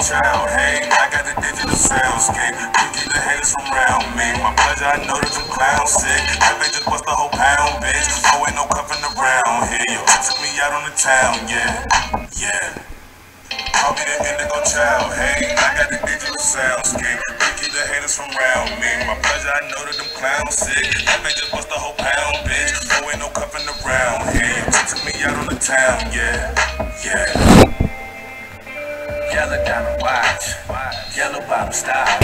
child. Hey, I got the digital soundscape. You keep the haters from around me. My pleasure, I know that them clowns sick. That bitch just bust a whole pound, bitch. Oh, ain't no cuffing around here. Yo, took me out on the town, yeah, yeah. Call me the indigo child, hey, I got the digital soundscape. You keep the haters from around me. My pleasure, I know that them clowns sick. That bitch just bust a whole pound, bitch. Oh, ain't no cuffing around here. Took me out on the town, yeah, yeah. Yellow diamond watch, yellow bottom style,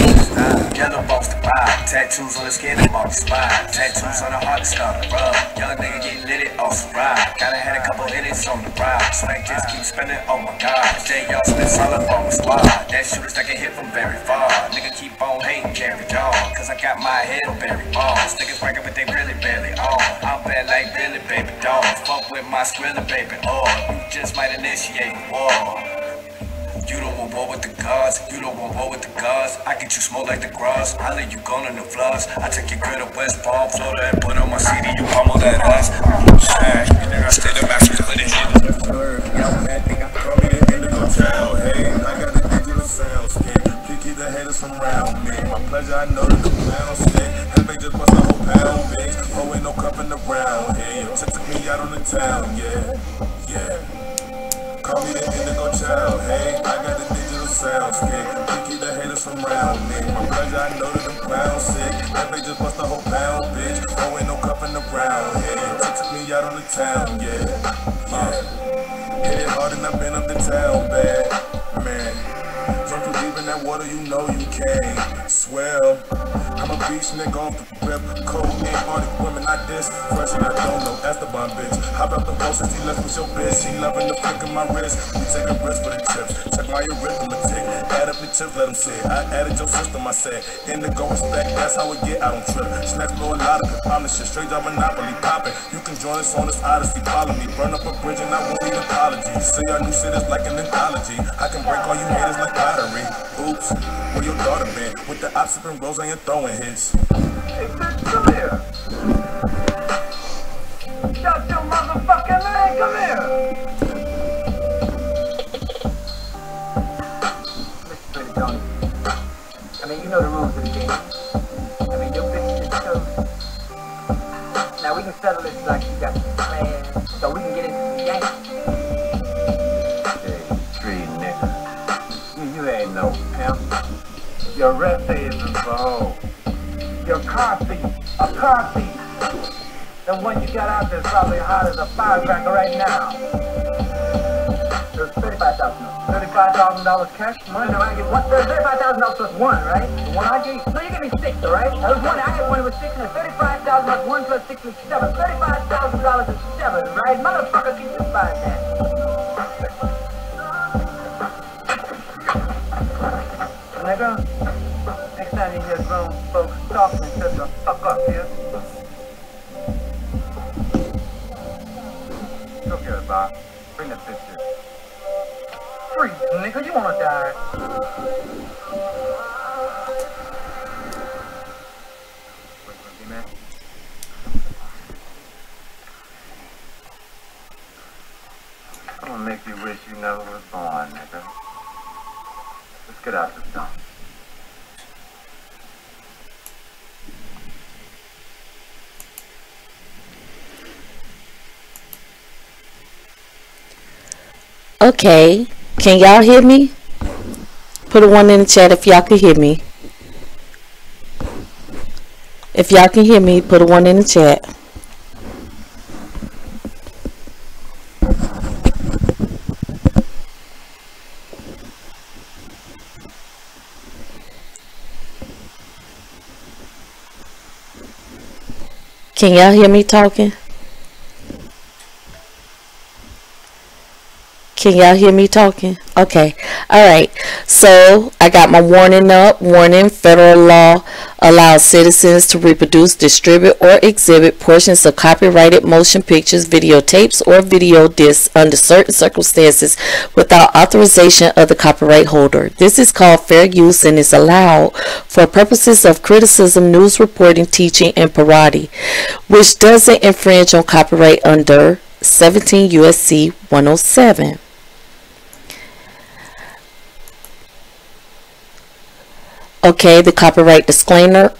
yellow box to buy, tattoos on the skin and mark the spine, tattoos on the heart to start to rub. Young nigga getting lit off some ride, gotta had a couple hits on the ride. Swank just keep spinning, oh my god. Jay y'all spin solid on the squad. That shooters that can hit from very far. Nigga keep on hating, carry on, cause I got my head on very balls. Niggas bragging but they really barely on. I'm bad like really baby dog. Fuck with my skrilla baby, oh, you just might initiate war. You don't want war with the gods, you don't want war with the gods. I get you smoke like the grass, I let you gone in the floods. I take your girl to West Palm, Florida, and put on my CD, you pummel that ass. I stay the master for the hit. Call me the indigo child, hey, I got the digital soundscape. You keep the haters from around me. My pleasure, I know that the clowns sick. That bitch just bust a whole pound, bitch. Oh, ain't no cuffing around here. Yo, took me out on the town, yeah, yeah. Call me the indigo child, hey, I got the digital soundscape. You keep the haters from around me. My pleasure, I know that them clowns sick. That bitch just bust a whole pound, bitch. Oh, ain't no cuffing around here. She took me out on the town, yeah, yeah. Hit it hard and I've been up the town, bad, man. Drunk too deep in that water, you know you can't swell. I'm a beach nigga off the whip. Cold ain't Arctic women, I diss. Fresh and I don't know, Esteban bitch. Hop out the post and she left with your bitch. She loving the flick of my wrist. We take a risk for the chips. Check my arithmetic. Add up the chips, let them sit. I added your system, I said. Indigo respect, that's how we get. I don't trip. Snacks blow a lot of it. I'm the shit. Straight up Monopoly popping. You can join us on this odyssey. Follow me. Burn up a bridge and I won't need apologies. Say our new shit is like an anthology. I can break all you haters like pottery. Oops, where your daughter been? With the ops and rose and throwing hits. Hey, bitch, come here. Shut your motherfucking leg, come here. Mr. Pretty Tony, I mean, you know the rules of the game. I mean, your bitch is so... Now, we can settle this like you got some plan, so we can get into some yanks. Hey, tree nigga. You ain't no pimp. Your rest isn't for hoe. Your car thief, a car thief. The one you got out there is probably hot as a firecracker right now. There's $35,000. $35,000 cash money. No, I get one. There's $35,000 plus one, right? The one I gave. No, you give me six, all right? There was one. I get one with six, and $35,000 plus one plus six is seven. $35,000 is seven, right? Motherfucker, can you find that? Nigga, next time you hear grown folks talking, shut the fuck up here. Go get it, Bob. Bring the bitch here. Freeze, nigga, you wanna die. Wait for me, man. I'm gonna make you wish you never was born, nigga. Let's get out this dump. Okay, can y'all hear me? Put a 1 in the chat if y'all can hear me. If y'all can hear me, put a 1 in the chat. Can y'all hear me talking? Can y'all hear me talking? Okay. Alright. So, I got my warning up. Warning, federal law allows citizens to reproduce, distribute, or exhibit portions of copyrighted motion pictures, videotapes, or video discs under certain circumstances without authorization of the copyright holder. This is called fair use and is allowed for purposes of criticism, news reporting, teaching, and parody, which doesn't infringe on copyright under 17 USC 107. Okay, the copyright disclaimer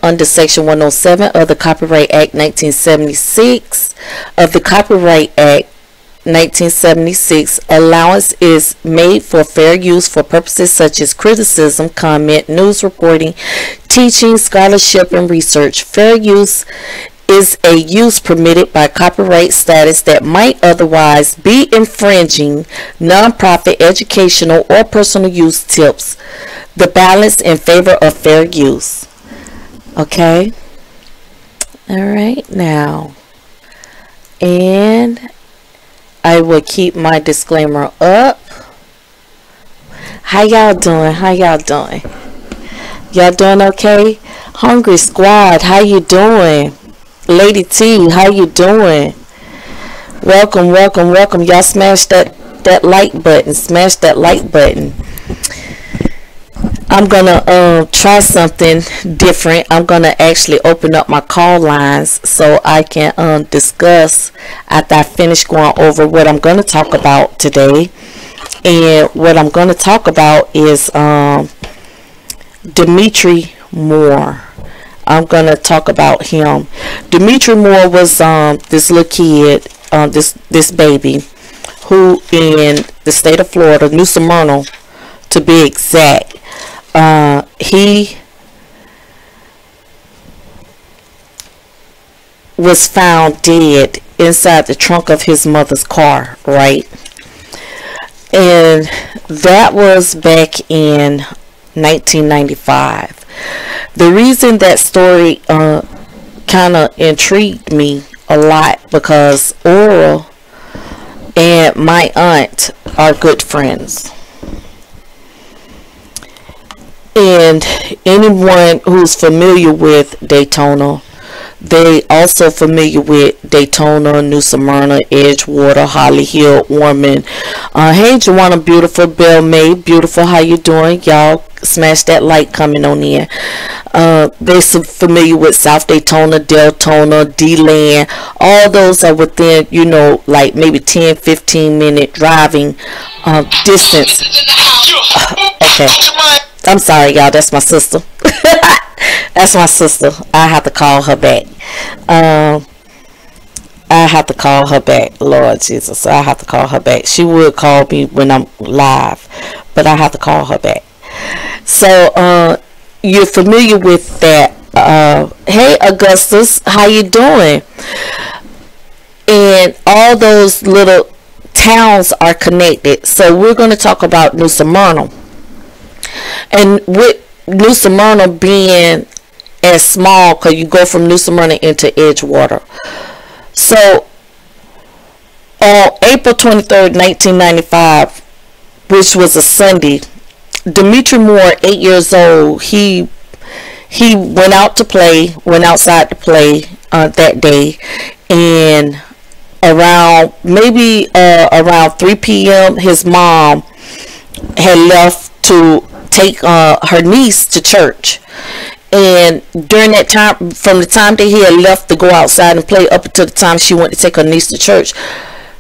under Section 107 of the Copyright Act 1976 of the Copyright Act 1976, allowance is made for fair use for purposes such as criticism, comment, news reporting, teaching, scholarship, and research. Fair use is a use permitted by copyright status that might otherwise be infringing nonprofit, educational, or personal use tips the balance in favor of fair use. Okay. All right, now, and I will keep my disclaimer up. How y'all doing? How y'all doing? Y'all doing okay? Hungry Squad, how you doing? Lady T, how you doing? Welcome, welcome, welcome. Y'all smash that like button. Smash that like button. I'm gonna try something different. I'm gonna actually open up my call lines so I can discuss after I finish going over what I'm gonna talk about today. And what I'm gonna talk about is Dimitirc Moore. I'm gonna talk about him. Dimitirc Moore was this little kid, this baby, who in the state of Florida, New Smyrna to be exact, he was found dead inside the trunk of his mother's car, right? And that was back in 1995. The reason that story kind of intrigued me a lot because Oral and my aunt are good friends. And anyone who's familiar with Daytona, they also familiar with Daytona, New Smyrna, Edgewater, Holly Hill, Ormond. Hey Joanna, beautiful. Belle May, beautiful. How you doing? Y'all smash that like coming on in. They're familiar with South Daytona, Deltona, D-Land. All those are within, you know, like maybe 10-15 minute driving distance. Okay. I'm sorry, y'all. That's my sister. That's my sister. I have to call her back. I have to call her back. Lord Jesus. I have to call her back. She would call me when I'm live, but I have to call her back. So, you're familiar with that. Hey, Augustus. How you doing? And all those little towns are connected. So, we're going to talk about New Smyrna. And with New Smyrna being as small, because you go from New Smyrna into Edgewater. So on April 23rd, 1995, which was a Sunday, Dimitirc Moore, 8 years old, he went outside to play that day, and around 3 p.m. his mom had left to take her niece to church. And during that time, from the time that he had left to go outside and play up until the time she went to take her niece to church,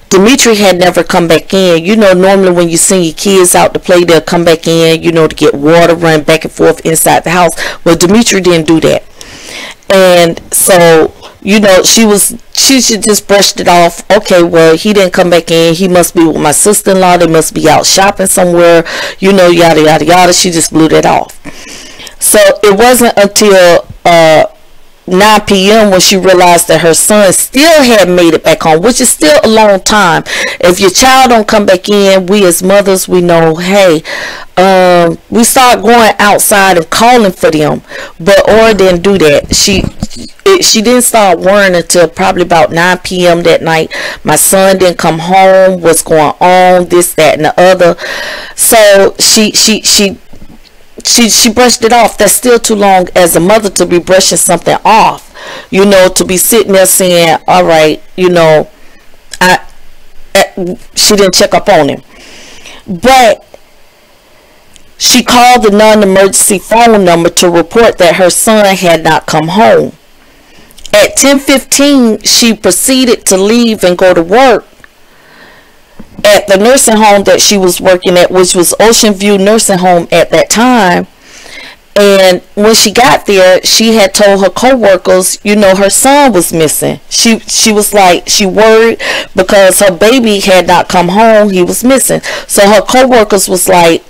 Dimitirc had never come back in. You know, normally when you send your kids out to play, they'll come back in, you know, to get water, run back and forth inside the house. Well, Dimitirc didn't do that. And so, you know, she just brushed it off. Okay, well, he didn't come back in. He must be with my sister-in-law. They must be out shopping somewhere, you know, yada, yada, yada. She just blew that off. So it wasn't until 9 p.m. when she realized that her son still had made it back home, which is still a long time. If your child don't come back in, we as mothers, we know, hey, we start going outside and calling for them. But Ora didn't do that. She didn't start worrying until probably about 9 p.m. that night. My son didn't come home. What's going on? This, that, and the other. So she brushed it off. That's still too long as a mother to be brushing something off, you know, to be sitting there saying, all right, you know, she didn't check up on him. But she called the non-emergency phone number to report that her son had not come home. At 10:15, she proceeded to leave and go to work at the nursing home that she was working at, which was Ocean View Nursing Home at that time. And when she got there, she had told her co-workers, you know, her son was missing. She was like, she worried because her baby had not come home. He was missing. So her co-workers was like,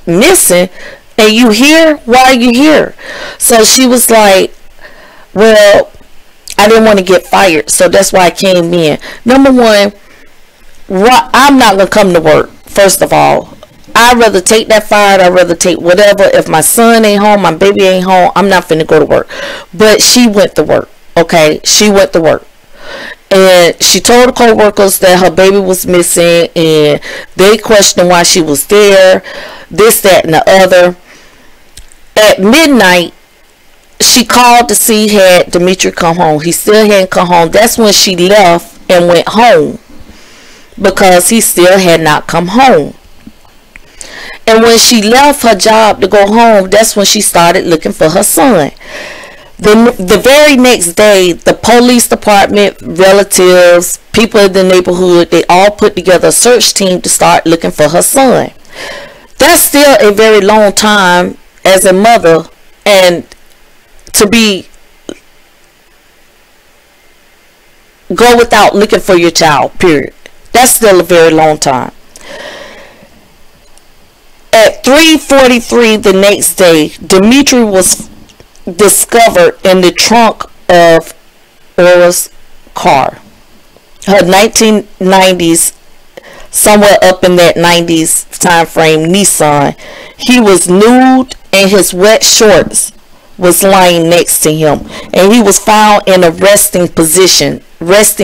missing? And you here? Why are you here? So she was like, well, I didn't want to get fired, so that's why I came in. Number one, I'm not going to come to work, first of all. I'd rather take that fire. I'd rather take whatever. If my son ain't home, my baby ain't home, I'm not finna go to work. But she went to work, okay? She went to work. And she told the co-workers that her baby was missing, and they questioned why she was there, this, that, and the other. At midnight, she called to see had Dimitirc come home. He still hadn't come home. That's when she left and went home, because he still had not come home. And when she left her job to go home, that's when she started looking for her son. The very next day, the police department, relatives, people in the neighborhood, they all put together a search team to start looking for her son. That's still a very long time as a mother, and to go without looking for your child, period. That's still a very long time. At 3:43 the next day, Dimitirc was discovered in the trunk of Aura's car. Her 1990s, somewhere up in that 90s time frame, Nissan. He was nude, and his wet shorts was lying next to him, and he was found in a resting position with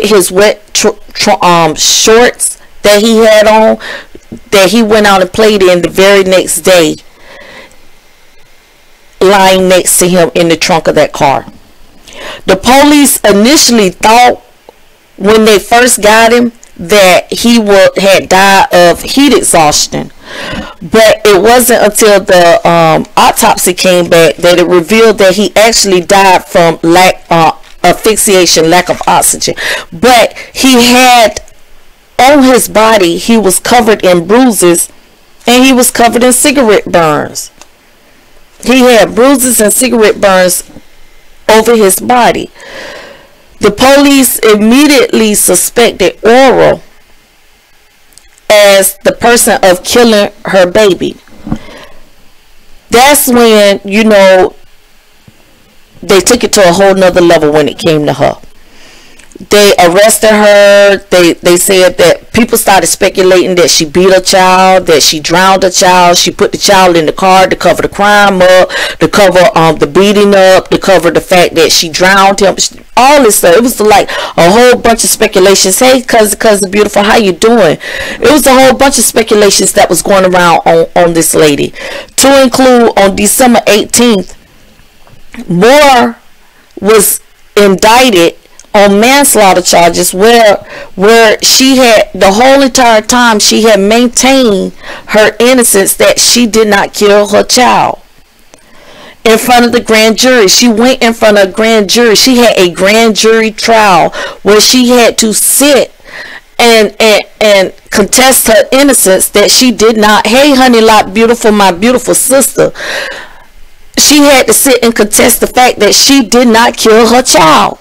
his wet shorts that he had on, that he went out and played in the very next day, lying next to him in the trunk of that car. The police initially thought, when they first got him, that he had died of heat exhaustion, but it wasn't until the autopsy came back that it revealed that he actually died from asphyxiation, lack of oxygen. But he had on his body, he was covered in bruises, and he was covered in cigarette burns. He had bruises and cigarette burns over his body. The police immediately suspected Aura as the person of killing her baby. That's when, you know, they took it to a whole nother level when it came to her. They arrested her. They said that people started speculating that she beat her child, that she drowned her child, she put the child in the car to cover the crime up, to cover the beating up, to cover the fact that she drowned him, all this stuff. It was like a whole bunch of speculations. Hey, cousin beautiful, how you doing? It was a whole bunch of speculations that was going around on this lady. To include, on December 18th, Moore was indicted on manslaughter charges, where she had, the whole entire time, she had maintained her innocence, that she did not kill her child. In front of the grand jury, she went in front of a grand jury. She had a grand jury trial where she had to sit and contest her innocence, that she did not. Hey, honey lot beautiful, my beautiful sister. She had to sit and contest the fact that she did not kill her child.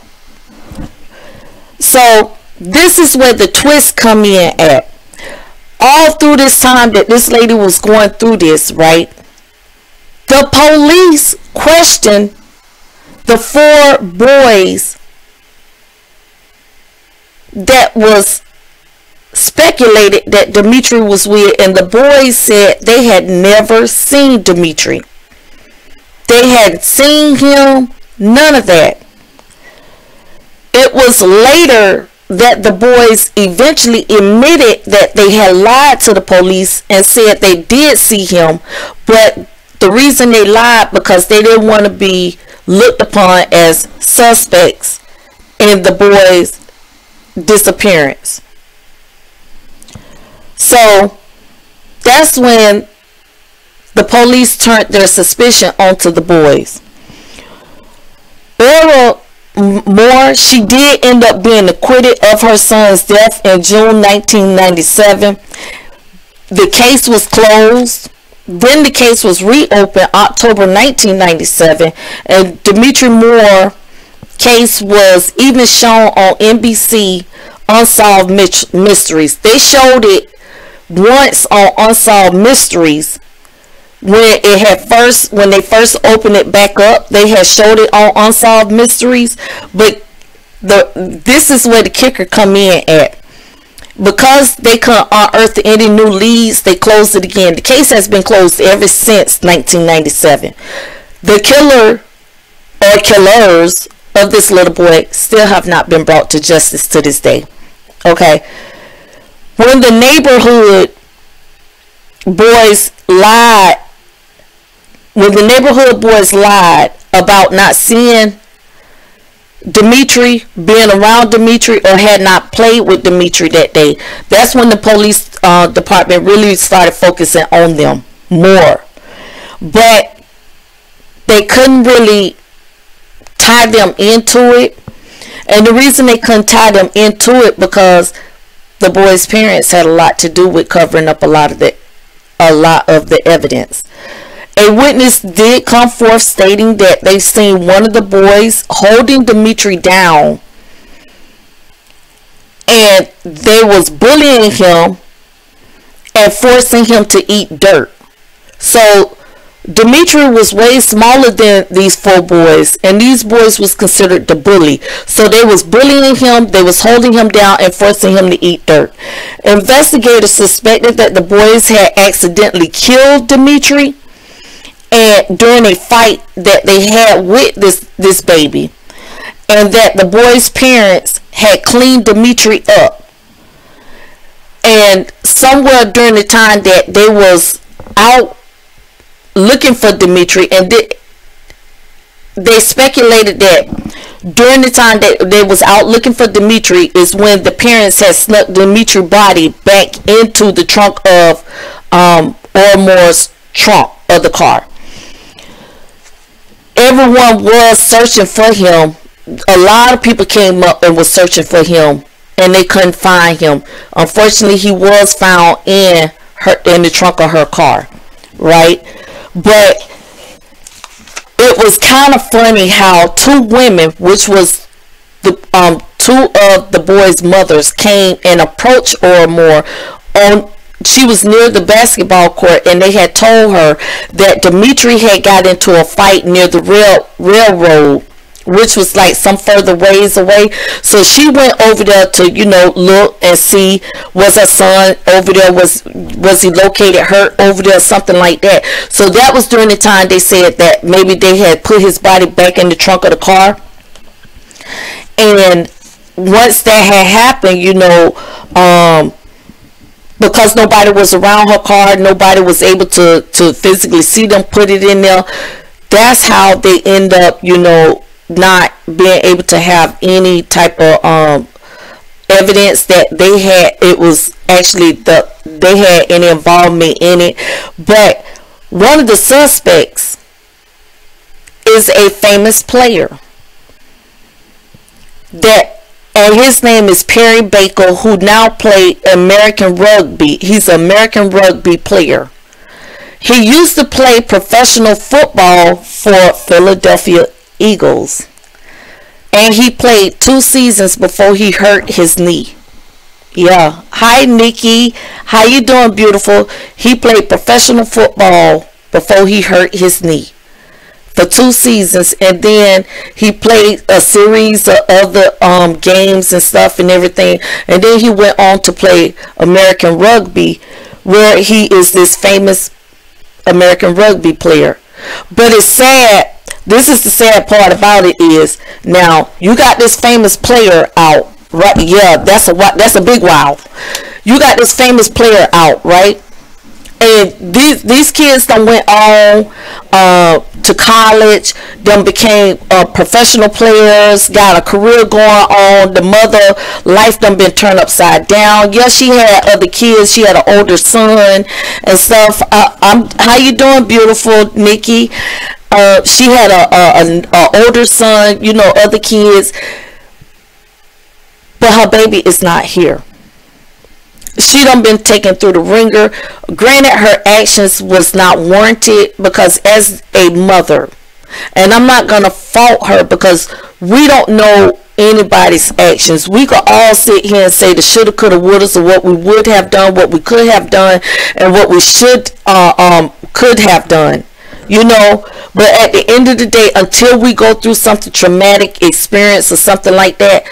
So this is where the twists come in at. All through this time that this lady was going through this, right, the police questioned the 4 boys that was speculated that Dimitirc was with, and the boys said they had never seen Dimitirc. They hadn't seen him, none of that. It was later that the boys eventually admitted that they had lied to the police and said they did see him, but the reason they lied because they didn't want to be looked upon as suspects in the boys' disappearance. So that's when the police turned their suspicion onto the boys. Aura Moore, she did end up being acquitted of her son's death in June 1997. The case was closed. then the case was reopened October 1997, and Dimitirc Moore case was even shown on NBC Unsolved Mysteries. They showed it once on Unsolved Mysteries when they first opened it back up. They had showed it on Unsolved Mysteries, but this is where the kicker come in at. Because they couldn't unearth any new leads, they closed it again. The case has been closed ever since 1997. The killer or killers of this little boy still have not been brought to justice to this day. Okay. When the neighborhood boys lied about not seeing Dimitirc, being around Dimitirc, or had not played with Dimitirc that day, that's when the police department really started focusing on them more. But they couldn't really tie them into it, and the reason they couldn't tie them into it because the boys' parents had a lot to do with covering up a lot of the evidence. A witness did come forth stating that they seen one of the boys holding Dimitirc down, and they was bullying him and forcing him to eat dirt. So Dimitirc was way smaller than these 4 boys, and these boys was considered the bully. So they was bullying him, they was holding him down and forcing him to eat dirt. Investigators suspected that the boys had accidentally killed Dimitirc and during a fight that they had with this baby, and that the boy's parents had cleaned Dimitirc up. And somewhere during the time that they was out looking for Dimitirc, and they speculated that during the time that they was out looking for Dimitirc is when the parents had snuck Dimitric's body back into the trunk of Moore's trunk of the car. Everyone was searching for him. A lot of people came up and was searching for him, and they couldn't find him. Unfortunately, he was found in the trunk of her car, right? But it was kind of funny how 2 women, which was the 2 of the boys' mothers, came and approached Moore on. She was near the basketball court, and they had told her that Dimitirc had got into a fight near the railroad, which was like some further ways away. So she went over there to, look and see, was her son over there, was he located hurt over there, something like that. So that was during the time they said that maybe they had put his body back in the trunk of the car. And once that had happened, because nobody was around her car, nobody was able to physically see them put it in there, that's how they end up, not being able to have any type of evidence that they had, it was actually they had any involvement in it. But one of the suspects is a famous player and his name is Perry Baker, who now plays American rugby. He's an American rugby player. He used to play professional football for Philadelphia Eagles, and he played 2 seasons before he hurt his knee. Yeah. Hi, Nikki. How you doing, beautiful? He played professional football before he hurt his knee for 2 seasons, and then he played a series of other games and stuff and everything, and then he went on to play American rugby, where he is this famous American rugby player. But it's sad. This is the sad part about it is, now you got this famous player out, right? Yeah, that's a big wow. You got this famous player out, right? And these kids done went on to college, then became professional players, got a career going on. The mother life done been turned upside down. Yeah, she had other kids. She had an older son and stuff. How you doing, beautiful Nikki? She had a older son, other kids, but her baby is not here. she done been taken through the ringer. Granted, her actions was not warranted, because as a mother, and I'm not gonna fault her, because we don't know anybody's actions. We could all sit here and say the shoulda, coulda, woulda, or what we would have done, what we could have done, and what we could have done. You know, but at the end of the day, until we go through something traumatic experience or something like that,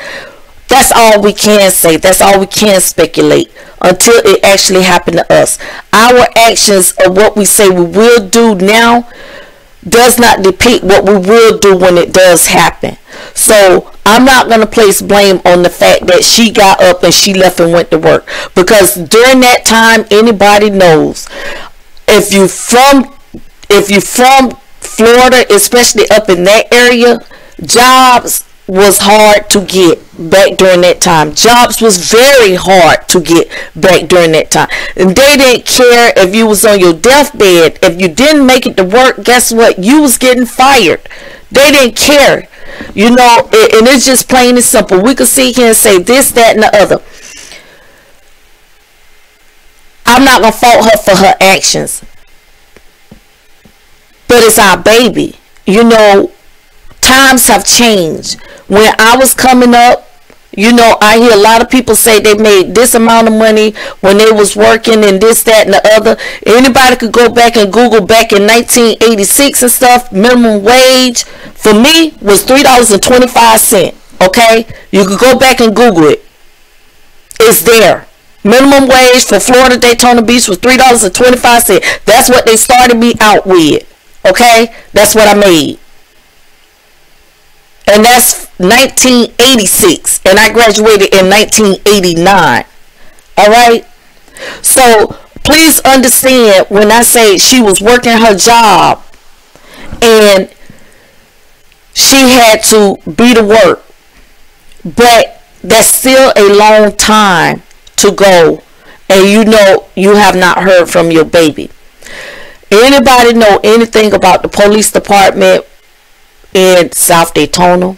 that's all we can say. That's all we can speculate until it actually happened to us. Our actions of what we say we will do now does not depict what we will do when it does happen. So I'm not going to place blame on the fact that she got up and she left and went to work, because during that time, anybody knows, if you from Florida, especially up in that area, jobs was hard to get back during that time. Jobs was very hard to get back during that time. And they didn't care if you was on your deathbed. If you didn't make it to work, guess what? You was getting fired. They didn't care. You know, and it's just plain and simple. We could sit here and say this, that, and the other. I'm not going to fault her for her actions. But it's our baby. You know, times have changed. When I was coming up, you know, I hear a lot of people say they made this amount of money when they was working and this, that, and the other. Anybody could go back and Google back in 1986 and stuff. Minimum wage for me was $3.25. Okay? You could go back and Google it. It's there. Minimum wage for Florida Daytona Beach was $3.25. That's what they started me out with. Okay? That's what I made. And that's 1986. And I graduated in 1989. Alright? So, please understand when I say she was working her job and she had to be to work. But that's still a long time to go. And you know you have not heard from your baby. Anybody know anything about the police department in South Daytona?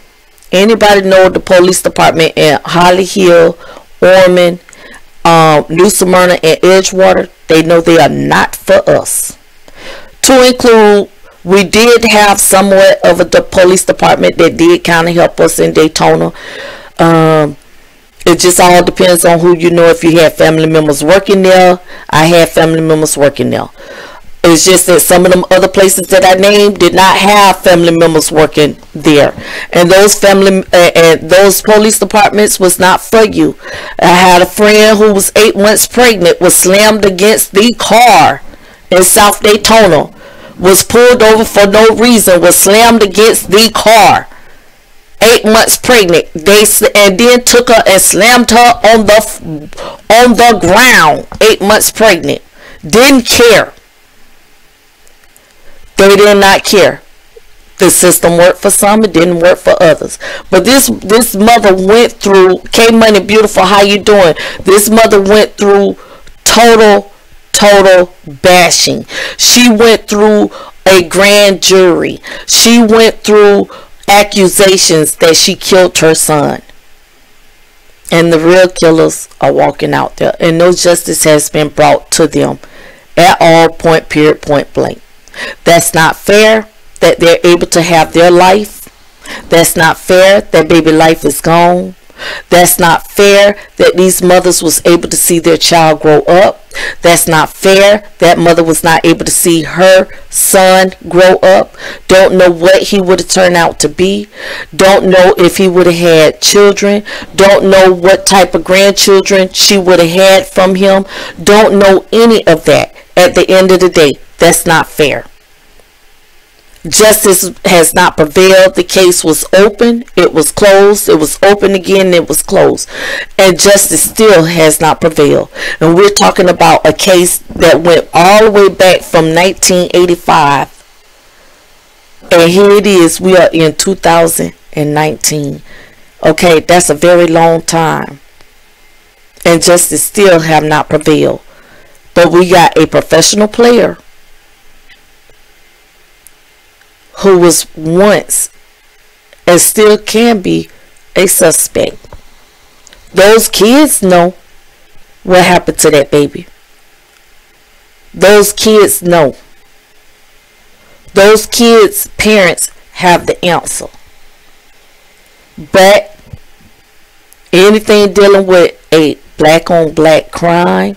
Anybody know the police department in Holly Hill, Ormond, New Smyrna, and Edgewater? They know they are not for us. To include, we did have somewhat of a police department that did kind of help us in Daytona. It just all depends on who you know. If you had family members working there, I had family members working there. It's just that some of them other places that I named did not have family members working there, and those those police departments was not for you. I had a friend who was 8 months pregnant, was slammed against the car in South Daytona, was pulled over for no reason, was slammed against the car. 8 months pregnant, and then took her and slammed her on the ground. 8 months pregnant, didn't care. They did not care. The system worked for some, it didn't work for others. But this mother went through, K Money Beautiful, how you doing? This mother went through total bashing. She went through a grand jury. She went through accusations that she killed her son. And the real killers are walking out there. And no justice has been brought to them at all, point blank. That's not fair that they're able to have their life. That's not fair that baby life is gone. That's not fair that these mothers was able to see their child grow up. That's not fair that mother was not able to see her son grow up. Don't know what he would have turned out to be. Don't know if he would have had children. Don't know what type of grandchildren she would have had from him. Don't know any of that. At the end of the day, that's not fair. Justice has not prevailed. The case was open, it was closed, it was open again, it was closed, and justice still has not prevailed. And we're talking about a case that went all the way back from 1985, and here it is, we are in 2019. Okay, that's a very long time, and justice still have not prevailed. But we got a professional player who was once and still can be a suspect. Those kids know. what happened to that baby. Those kids know. Those kids' parents have the answer. But anything dealing with a black on black crime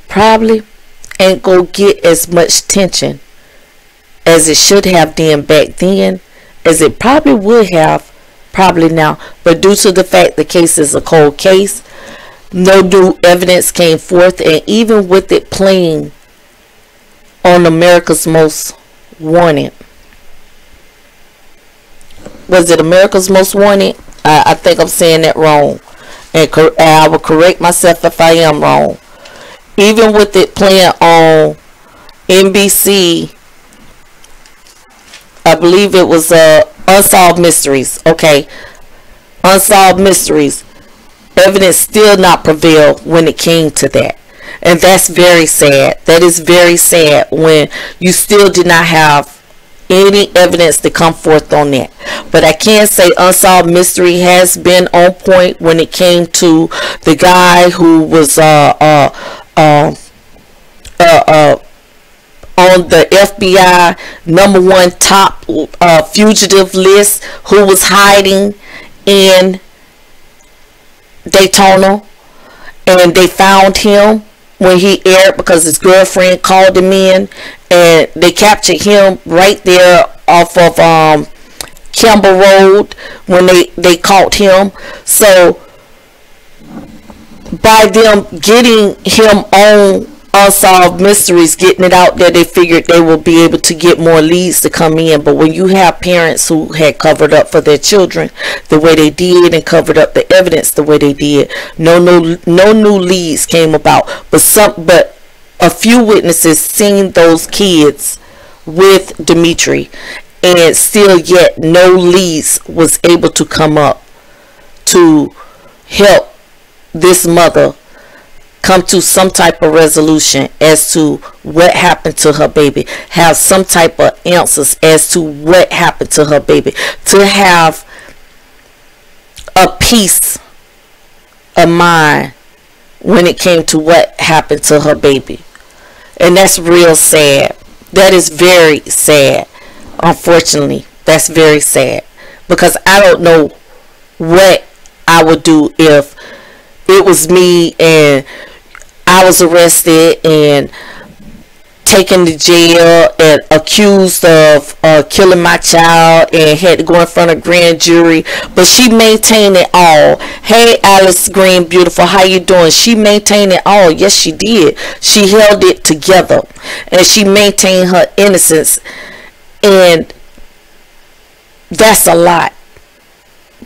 probably ain't gonna get as much attention as it should have done back then, as it probably would have probably now. But due to the fact the case is a cold case, no new evidence came forth, and even with it playing on America's Most Wanted, was it America's Most Wanted? I think I'm saying that wrong, and I will correct myself if I am wrong. Even with it playing on NBC, I believe it was Unsolved Mysteries. Okay, Unsolved Mysteries. Evidence still not prevailed when it came to that, and that's very sad. That is very sad when you still did not have any evidence to come forth on that. But I can say Unsolved Mystery has been on point when it came to the guy who was on the FBI #1 top fugitive list, who was hiding in Daytona, and they found him when he aired because his girlfriend called him in, and they captured him right there off of Campbell Road when they caught him. So by them getting him on Unsolved Mysteries, getting it out there, they figured they will be able to get more leads to come in. But when you have parents who had covered up for their children the way they did, and covered up the evidence the way they did, no new leads came about. But a few witnesses seen those kids with Dimitirc, and still yet no leads was able to come up to help this mother come to some type of resolution as to what happened to her baby, have some type of answers as to what happened to her baby, to have a peace of mind when it came to what happened to her baby. And that's real sad. That is very sad. Unfortunately, that's very sad, because I don't know what I would do if it was me and I was arrested and taken to jail and accused of killing my child, and had to go in front of grand jury. But she maintained it all. Hey, Alice Green, beautiful, how you doing? She maintained it all. Yes, she did. She held it together, and she maintained her innocence, and that's a lot.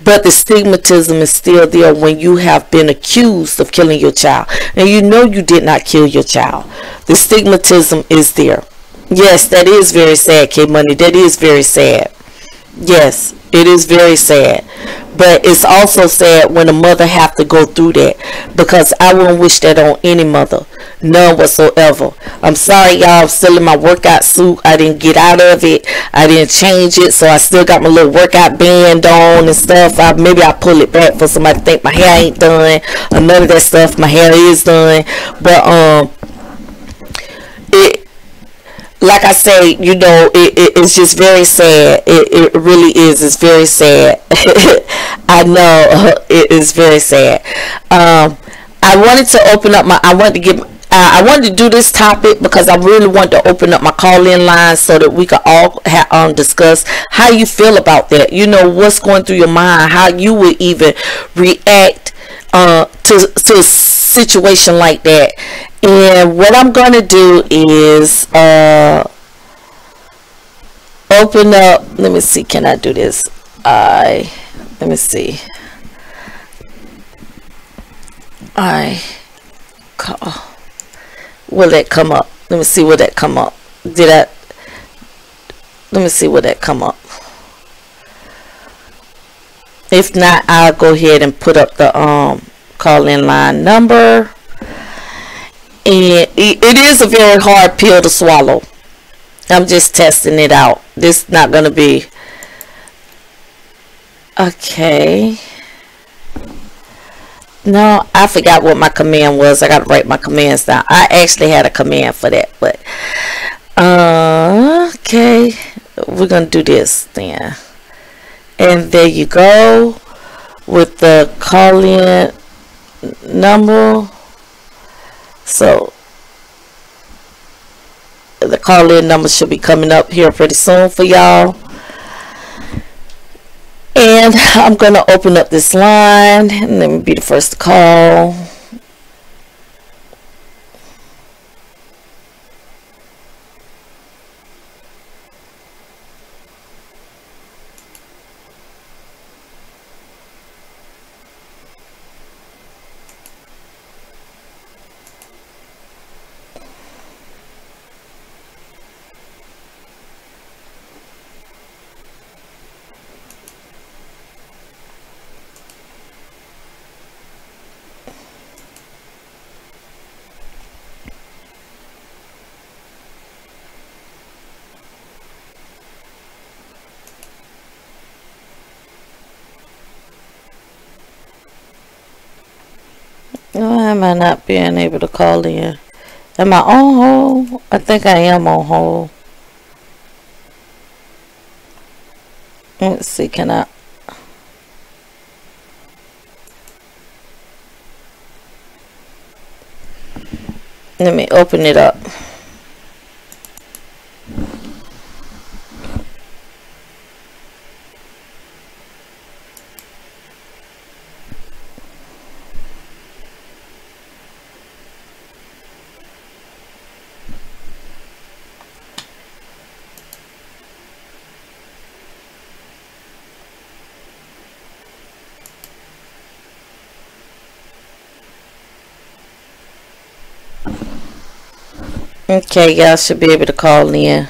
But the stigmatism is still there when you have been accused of killing your child, and you know you did not kill your child. The stigmatism is there. Yes, that is very sad, K Money. That is very sad. Yes, it is very sad. But it's also sad when a mother have to go through that, because I wouldn't wish that on any mother. None whatsoever. I'm sorry, y'all. I'm still in my workout suit. I didn't get out of it. I didn't change it, so I still got my little workout band on and stuff. Maybe I pull it back for somebody to think my hair ain't done, or none of that stuff. My hair is done. But like I say, you know, it's just very sad. It really is. It's very sad. I know it is very sad. I wanted to open up I wanted to do this topic because I really want to open up my call-in line so that we could all discuss how you feel about that. You know, what's going through your mind, how you would even react to a situation like that. And what I'm going to do is open up. Let me see. Can I do this? Let me see. Will that come up? Let me see. Will that come up? Let me see. Will that come up? If not, I'll go ahead and put up the call-in line number. And it is a very hard pill to swallow. I'm just testing it out. This is not going to be okay. No, I forgot what my command was. I got to write my commands down. I actually had a command for that, but okay, we're gonna do this then. And there you go with the call-in number. So the call-in number should be coming up here pretty soon for y'all. And I'm gonna open up this line and let me be the first to call. Why am I not being able to call in? Am I on hold? I think I am on hold. Let's see, can I? Let me open it up. Okay, y'all should be able to call in.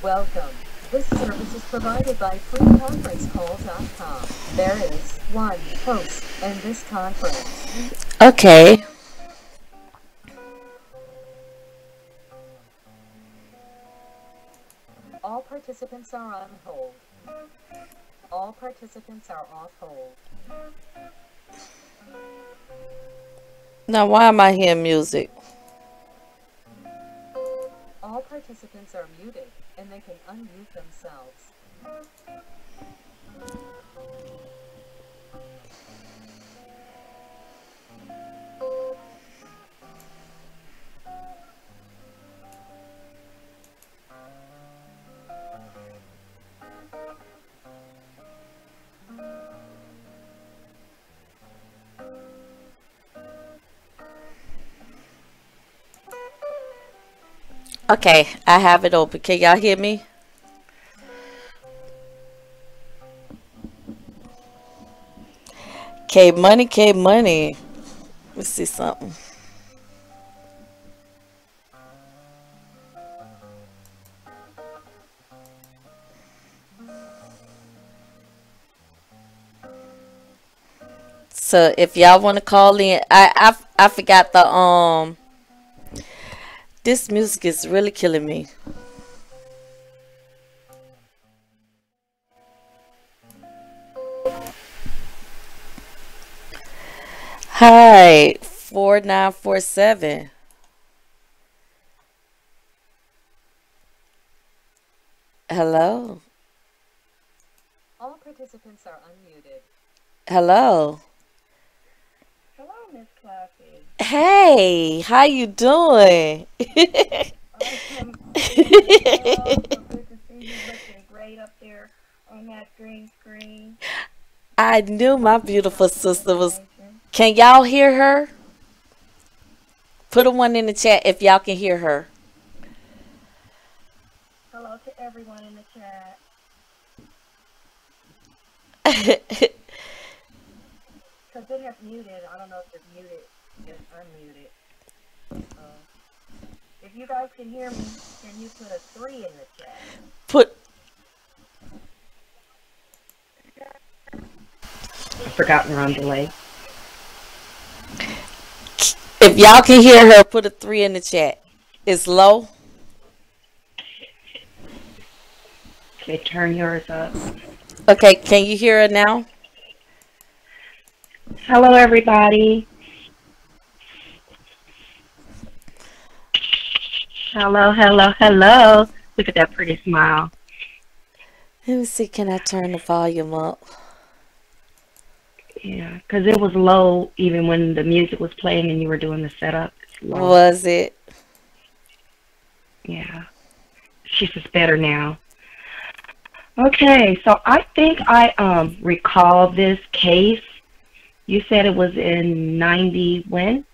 Welcome. This service is provided by freeconferencecall.com. There is one host in this conference. Okay. All participants are on hold. All participants are off hold. Now, why am I hearing music? All participants are muted, and they can unmute themselves. Okay, I have it open. Can y'all hear me? K Money, K Money. Let's see something. So if y'all want to call in, I forgot the this music is really killing me. Hi, 4947. Hello. All participants are unmuted. Hello. Hello, Miss Classy. Hey, how you doing? Awesome. So good to see you looking great up there on that green screen. I knew my beautiful sister was. Can y'all hear her? Put a one in the chat if y'all can hear her. Hello to everyone in the chat. Because it has muted. I don't know if it's muted. It's unmuted. If you guys can hear me, can you put a 3 in the chat? Put. forgotten we're on delay. If y'all can hear her, put a 3 in the chat. It's low. Okay, turn yours up. Okay, can you hear her now? Hello, everybody. Hello, hello, hello. Look at that pretty smile. Let me see, can I turn the volume up? Yeah, because it was low even when the music was playing and you were doing the setup. It's low. Was it? Yeah. She's just better now. Okay, so I think I recall this case. You said it was in 90 when?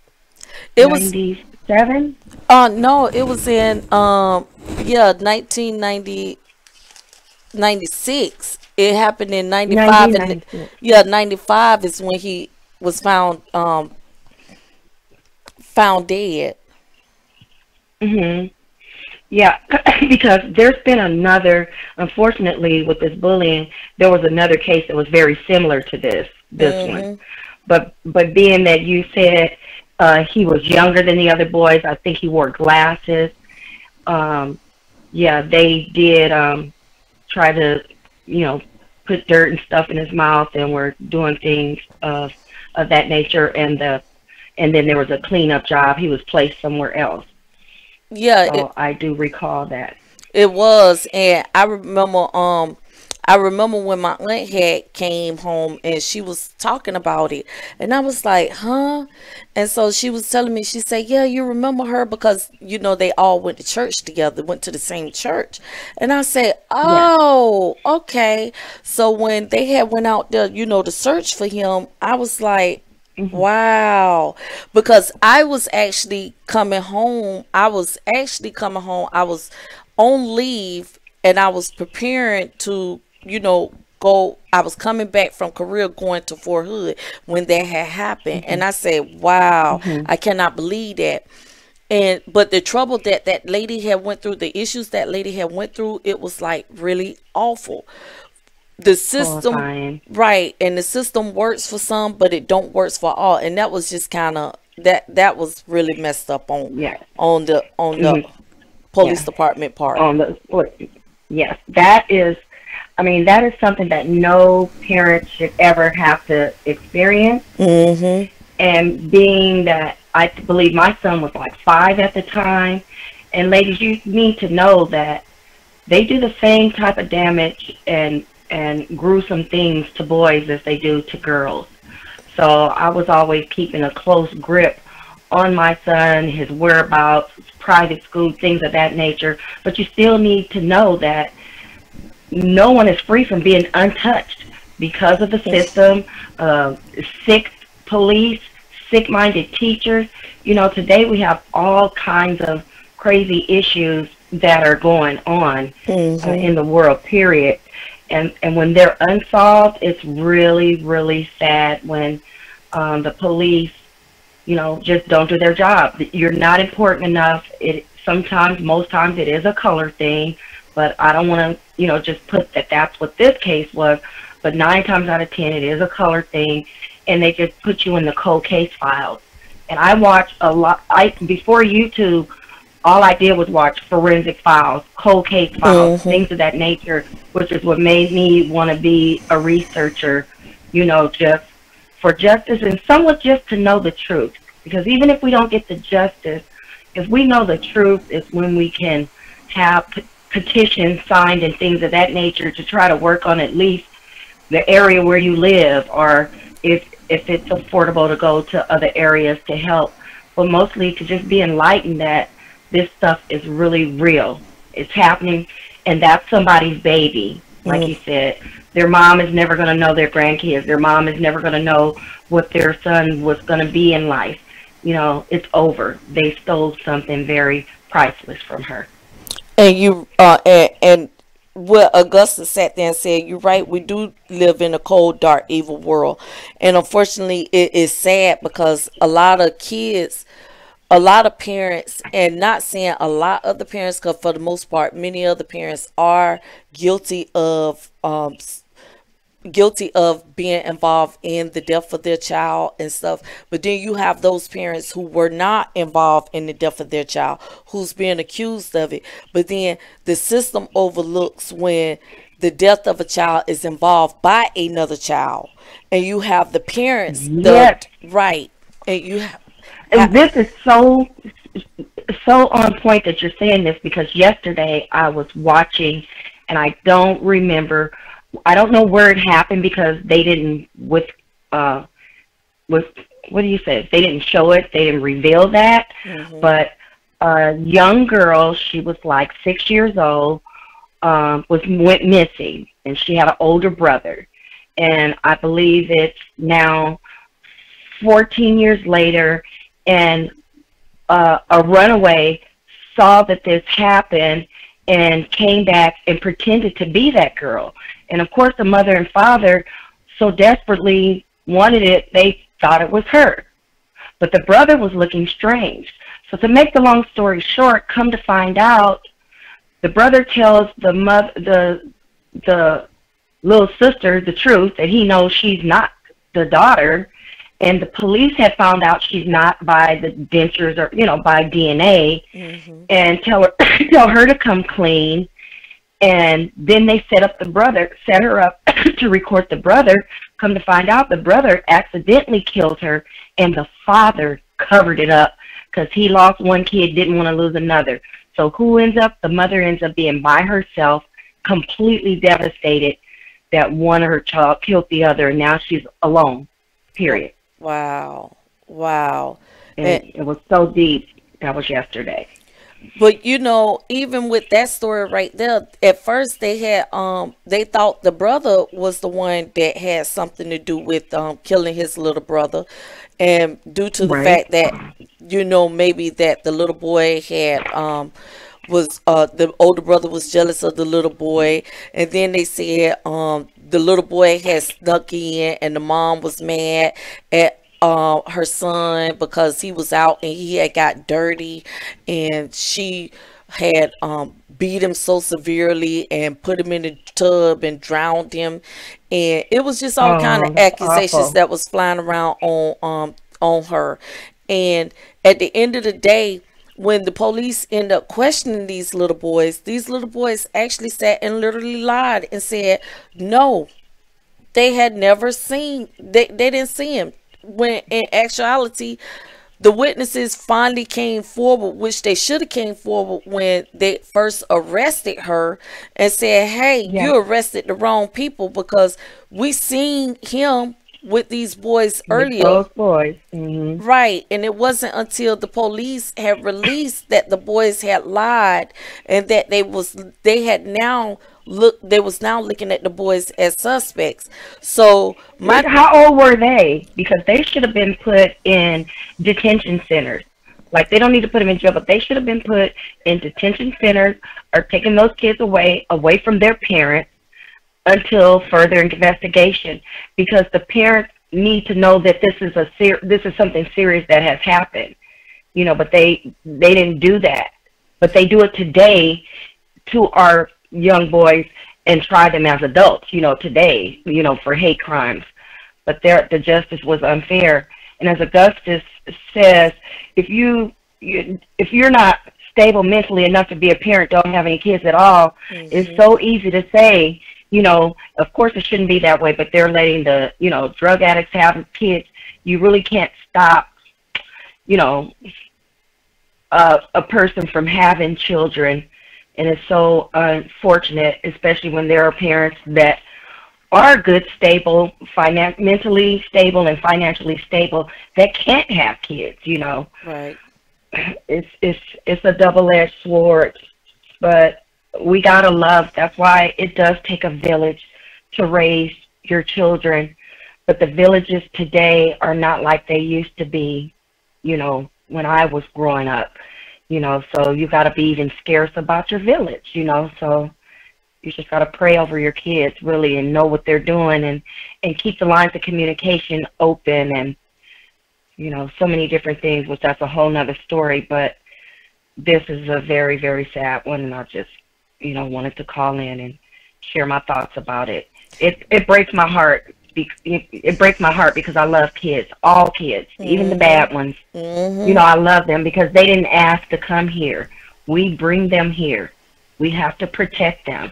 It was 97? no, it was in 1996. It happened in 95 and yeah, 95 is when he was found dead. Mhm. Yeah, because there's been another, unfortunately, with this bullying, there was another case that was very similar to this one. But being that you said he was younger than the other boys, I think he wore glasses. Yeah, they did try to, put dirt and stuff in his mouth and were doing things of that nature. And then there was a cleanup job. He was placed somewhere else. Yeah, so I do recall that. It was, and I remember when my aunt had came home and she was talking about it, and I was like, huh? And so she was telling me, she said, yeah, you remember her because they all went to church together, went to the same church. And I said, oh, yeah. Okay. So when they had went out there, to search for him, I was like, wow, because I was actually coming home. I was on leave, and I was preparing to, go. I was coming back from Korea going to Fort Hood when that had happened. And I said, wow, I cannot believe that. But the trouble that lady had went through, the issues that lady had went through, it was like really awful. The system, right, and the system works for some, but it don't work for all, and that was just kind of that was really messed up on the police department part. Yes, that is something that no parent should ever have to experience. And being that I believe my son was like 5 at the time, and ladies, you need to know that they do the same type of damage and gruesome things to boys as they do to girls. So I was always keeping a close grip on my son, his whereabouts, private school, things of that nature. But you still need to know that no one is free from being untouched because of the system, sick police, sick-minded teachers. Today we have all kinds of crazy issues that are going on in the world, period. And when they're unsolved, it's really, really sad when the police, just don't do their job. You're not important enough. Most times it is a color thing, but I don't want to, just put that's what this case was. But 9 times out of 10, it is a color thing, and they just put you in the cold case files. And I watch a lot. Before YouTube, all I did was watch forensic files, cold case files, things of that nature, which is what made me want to be a researcher, just for justice and somewhat just to know the truth. Because even if we don't get the justice, if we know the truth, is when we can have petitions signed and things of that nature to try to work on at least the area where you live, or if it's affordable to go to other areas to help, but mostly to just be enlightened that this stuff is really real. It's happening, and that's somebody's baby. Like you said, their mom is never going to know their grandkids. Their mom is never going to know what their son was going to be in life. It's over. They stole something very priceless from her. And and what Augusta sat there and said, you're right, we do live in a cold, dark, evil world. And unfortunately, it is sad because a lot of kids, a lot of parents, and not saying a lot of the parents, because for the most part, many of the parents are guilty of guilty of being involved in the death of their child and stuff. But then you have those parents who were not involved in the death of their child, who's being accused of it. But then the system overlooks when the death of a child is involved by another child, and you have the parents, Yes. right, and you have, And this is so on point that you're saying this, because yesterday I was watching, and I don't remember, I don't know where it happened, because they didn't with what do you say? They didn't show it. They didn't reveal that. But a young girl, she was like 6 years old, went missing, and she had an older brother, and I believe it's now 14 years later, and a runaway saw that this happened and came back and pretended to be that girl. And of course, the mother and father so desperately wanted it, they thought it was her. But the brother was looking strange. So to make the long story short, come to find out, the brother tells the mother, the little sister, the truth, that he knows she's not the daughter. And the police had found out she's not by the dentures or, by DNA, and tell her to come clean. And then they set her up to record the brother. Come to find out, the brother accidentally killed her, and the father covered it up because he lost one kid, didn't want to lose another. So the mother ends up being by herself, completely devastated that one of her child killed the other, and now she's alone, period. Wow. Wow. And it was so deep. That was yesterday. But even with that story right there, at first they had they thought the brother was the one that had something to do with killing his little brother, and due to the fact that maybe that the little boy had was the older brother was jealous of the little boy, and then they said the little boy had snuck in, and the mom was mad at her son because he was out and he had got dirty, and she had beat him so severely and put him in the tub and drowned him, and it was just all kind of accusations that was flying around on her. And at the end of the day, when the police end up questioning these little boys actually sat and literally lied and said no, they had never seen, they didn't see him, when in actuality the witnesses finally came forward, which they should have came forward when they first arrested her, and said, hey, you arrested the wrong people, because we seen him with these boys earlier. Those boys. Right. And it wasn't until the police had released that the boys had lied, and that they was now looking at the boys as suspects. So how old were they? Because they should have been put in detention centers. Like, they don't need to put them in jail, but they should have been put in detention centers, or taking those kids away from their parents until further investigation, because the parents need to know that this is something serious that has happened, but they didn't do that. But they do it today to our young boys and try them as adults, today, for hate crimes. But the justice was unfair. And as Augustus says, if you're not stable mentally enough to be a parent, don't have any kids at all, it's so easy to say, of course it shouldn't be that way, but they're letting the, drug addicts have kids. You really can't stop, a person from having children. And it's so unfortunate, especially when there are parents that are good, stable, mentally stable and financially stable, that can't have kids, Right. It's a double-edged sword, but we gotta love. That's why it does take a village to raise your children. But the villages today are not like they used to be, when I was growing up. So you got to be even scarce about your village, so you just got to pray over your kids, really, and know what they're doing, and keep the lines of communication open, and, so many different things, which that's a whole nother story. But this is a very, very sad one, and I just, wanted to call in and share my thoughts about it. it breaks my heart. It breaks my heart because I love kids, all kids, even the bad ones. You know, I love them because they didn't ask to come here. We bring them here. We have to protect them.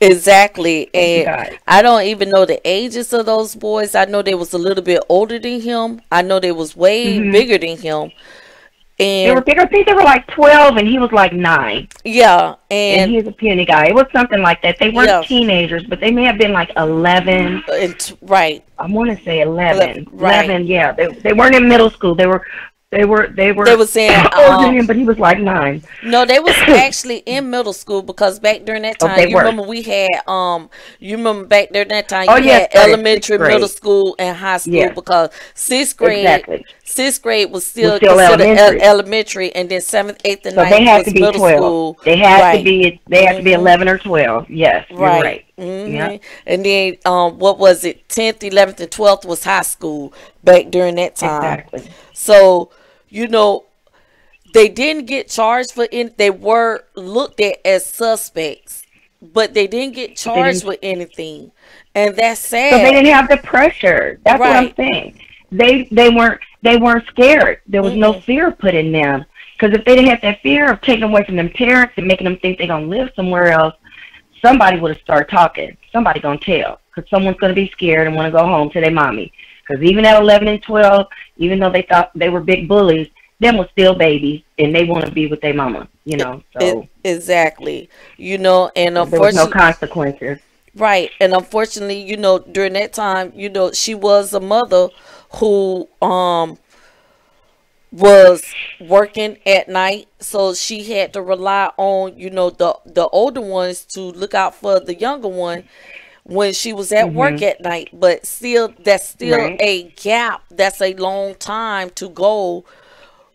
Exactly. And I don't even know the ages of those boys. I know they was a little bit older than him. I know they was way bigger than him. And they were bigger. I think they were like 12 and he was like 9. Yeah. And he was a puny guy. It was something like that. They weren't teenagers, but they may have been like 11. Right. I want to say 11. Right. 11, yeah. They weren't in middle school. They were saying older than him, but he was like 9. No, they was actually in middle school because back during that time, remember we had you remember back during that time you had elementary, middle school, and high school because 6th grade was still considered elementary, and then 7th, 8th, and 9th was middle school. They had to be 11 or 12. Yes, you're right. And then what was it? 10th, 11th, and 12th was high school back during that time. Exactly. So, you know, they didn't get charged for it. They were looked at as suspects, but they didn't get charged with anything, and that's sad. So they didn't have the pressure. That's what I'm saying. They weren't scared. There was no fear put in them, because if they didn't have that fear of taking away from them parents and making them think they're gonna live somewhere else, somebody would have started talking. Somebody gonna tell, because someone's gonna be scared and want to go home to their mommy. Because even at 11 and 12, even though they thought they were big bullies, them were still babies, and they want to be with their mama, you know. So exactly, you know, and unfortunately, there was no consequences. Right, and unfortunately, you know, during that time, you know, she was a mother who was working at night, so she had to rely on, you know, the older ones to look out for the younger one when she was at work at night. But still, that's still a gap. That's a long time to go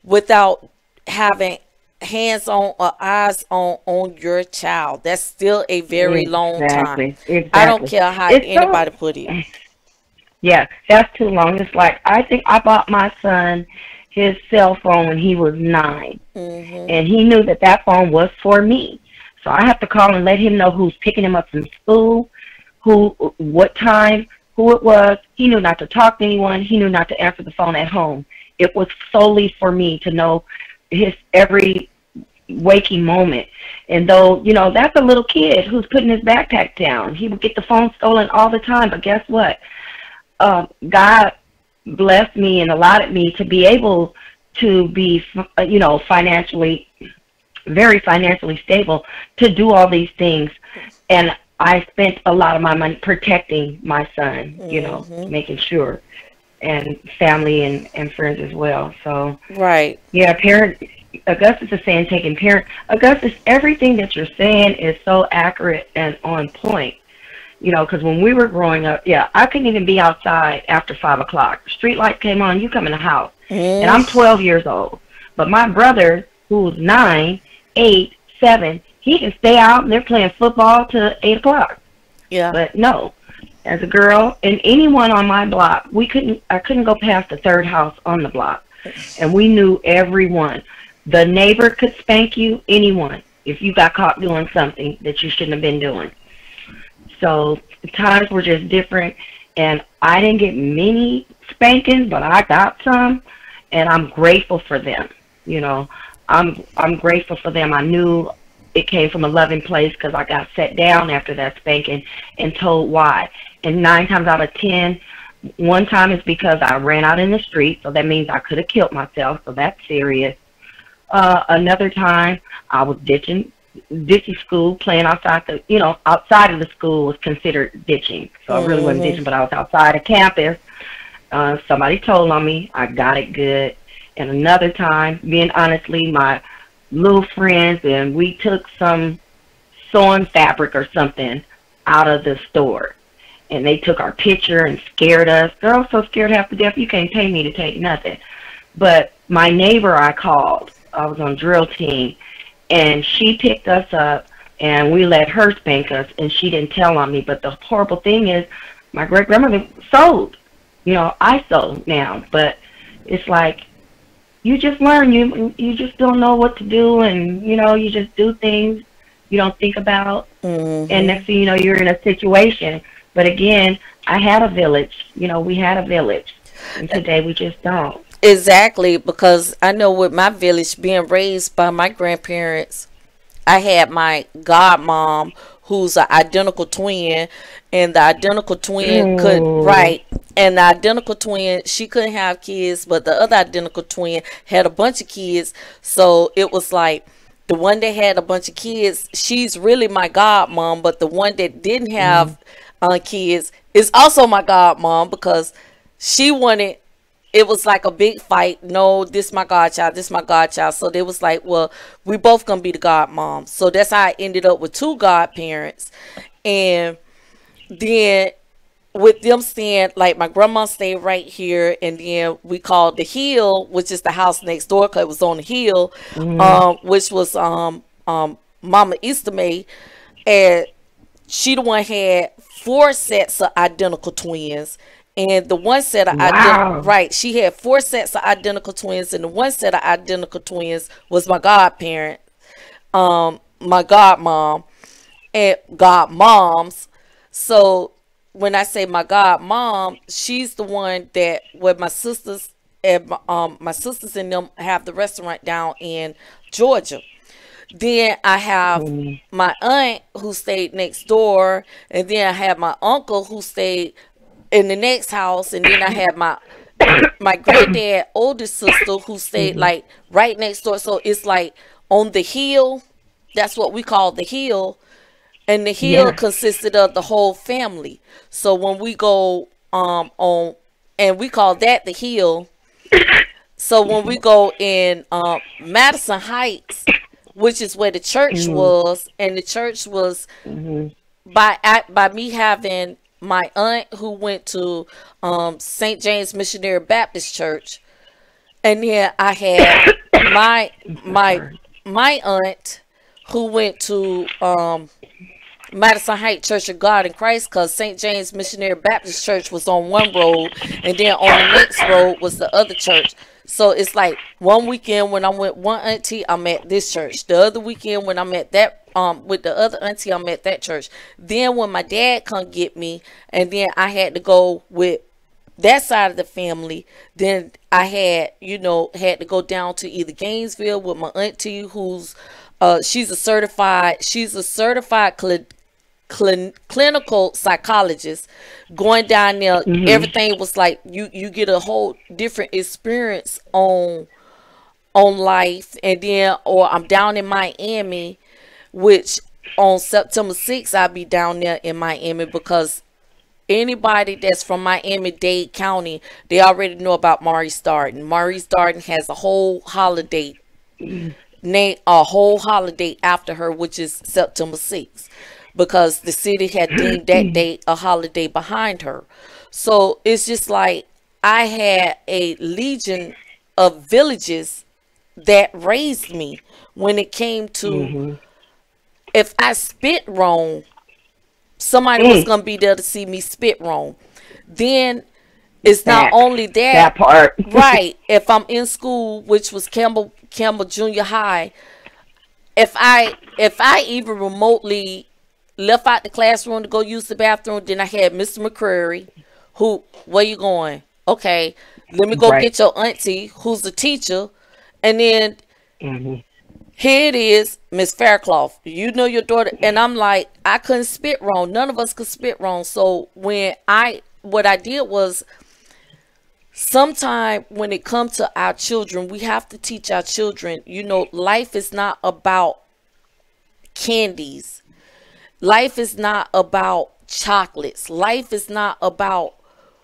without having hands on or eyes on your child. That's still a very long time. Exactly. I don't care how anybody put it. Yeah, that's too long. It's like, I think I bought my son his cell phone when he was 9, and he knew that phone was for me. So I have to call and let him know who's picking him up from school, what time, who it was. He knew not to talk to anyone. He knew not to answer the phone at home. It was solely for me to know his every waking moment. And though, you know, that's a little kid who's putting his backpack down. He would get the phone stolen all the time. But guess what? God blessed me and allotted me to be able to be, you know, very financially stable to do all these things. And I spent a lot of my money protecting my son, you know, making sure, and family and friends as well. So, yeah, Augustus is saying taking parent. Augustus, everything that you're saying is so accurate and on point. You know, because when we were growing up, I couldn't even be outside after 5 o'clock. Street lights came on, you come in the house. And I'm 12 years old. But my brother, who's 9, 8, 7, he can stay out and they're playing football till 8 o'clock. Yeah. But no, as a girl and anyone on my block, I couldn't go past the third house on the block. And we knew everyone. The neighbor could spank you, anyone, if you got caught doing something that you shouldn't have been doing. So the times were just different, and I didn't get many spankings, but I got some, and I'm grateful for them. You know, I'm grateful for them. I knew it came from a loving place because I got set down after that spanking and told why. And 9 times out of 10, one time is because I ran out in the street, so that means I could have killed myself, so that's serious. Another time, I was ditching school, playing outside outside of the school was considered ditching. So I really wasn't ditching, but I was outside of campus. Somebody told on me. I got it good. And another time, being honestly, my little friends, and we took some sewing fabric or something out of the store. And they took our picture and scared us. Girl, I was so scared half to death, you can't pay me to take nothing. But my neighbor I called, I was on drill team, and she picked us up, and we let her spank us, and she didn't tell on me. But the horrible thing is, my great-grandmother sewed. You know, I sew now, but it's like, you just learn. You just don't know what to do, and, you know, you just do things you don't think about. Mm-hmm. And next thing you know, you're in a situation. But again, I had a village. You know, we had a village. And today we just don't. Exactly, because I know with my village being raised by my grandparents, I had my godmom who's an identical twin, and the identical twin and the identical twin, she couldn't have kids, but the other identical twin had a bunch of kids. So it was like the one that had a bunch of kids, she's really my godmom, but the one that didn't have kids is also my godmom, because she wanted, it was like a big fight. No, this my godchild, this my godchild. So they was like, well, we both gonna be the godmom. So that's how I ended up with two godparents. And then with them staying, like my grandma stayed right here, and then we called the hill, which is the house next door, because it was on the hill, which was Mama Easter May, and she the one had 4 sets of identical twins. And the one set of she had 4 sets of identical twins, and the one set of identical twins was my godparent, my godmom, and godmoms. So when I say my godmom, she's the one that with my sisters and my sisters and them have the restaurant down in Georgia. Then I have my aunt who stayed next door, and then I have my uncle who stayed in the next house, and then I had my granddad oldest sister who stayed like right next door. So it's like on the hill, that's what we call the hill, and the hill consisted of the whole family. So when we go on, and we call that the hill. So when we go in Madison Heights, which is where the church was, and the church was by me having my aunt who went to St. James Missionary Baptist Church, and then I had my aunt who went to Madison Heights Church of God in Christ, because St. James Missionary Baptist Church was on one road, and then on the next road was the other church. So it's like one weekend when I'm with one auntie, I'm at this church. The other weekend when I'm at that with the other auntie, I'm at that church. Then when my dad come get me, and then I had to go with that side of the family, then I had, had to go down to either Gainesville with my auntie who's she's a certified clinical psychologist. Going down there, everything was like you get a whole different experience on life. And then, or I'm down in Miami, which on September 6th I'll be down there in Miami, because anybody that's from Miami-Dade County, they already know about Maurice Darden. Maurice Darden has a whole holiday after her, which is September 6th, because the city had deemed that date a holiday behind her. So it's just like I had a legion of villages that raised me when it came to if I spit wrong, somebody was going to be there to see me spit wrong. Then it's not only that part. Right. If I'm in school, which was Campbell Junior High, if I even remotely left out the classroom to go use the bathroom, then I had Mr. McCreary, who, where you going? Okay, let me go get your auntie, who's the teacher, and then here it is, Miss Faircloth. You know your daughter, and I'm like, I couldn't spit wrong. None of us could spit wrong. So what I did was, sometime when it comes to our children, we have to teach our children, life is not about candies. Life is not about chocolates. Life is not about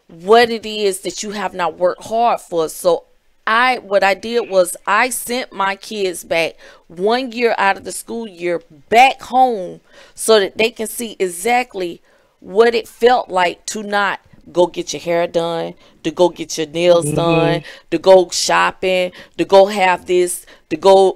what it is that you have not worked hard for. So what I did was I sent my kids back 1 year out of the school year back home, so that they can see exactly what it felt like to not go get your hair done, to go get your nails done, to go shopping, to go have this, to go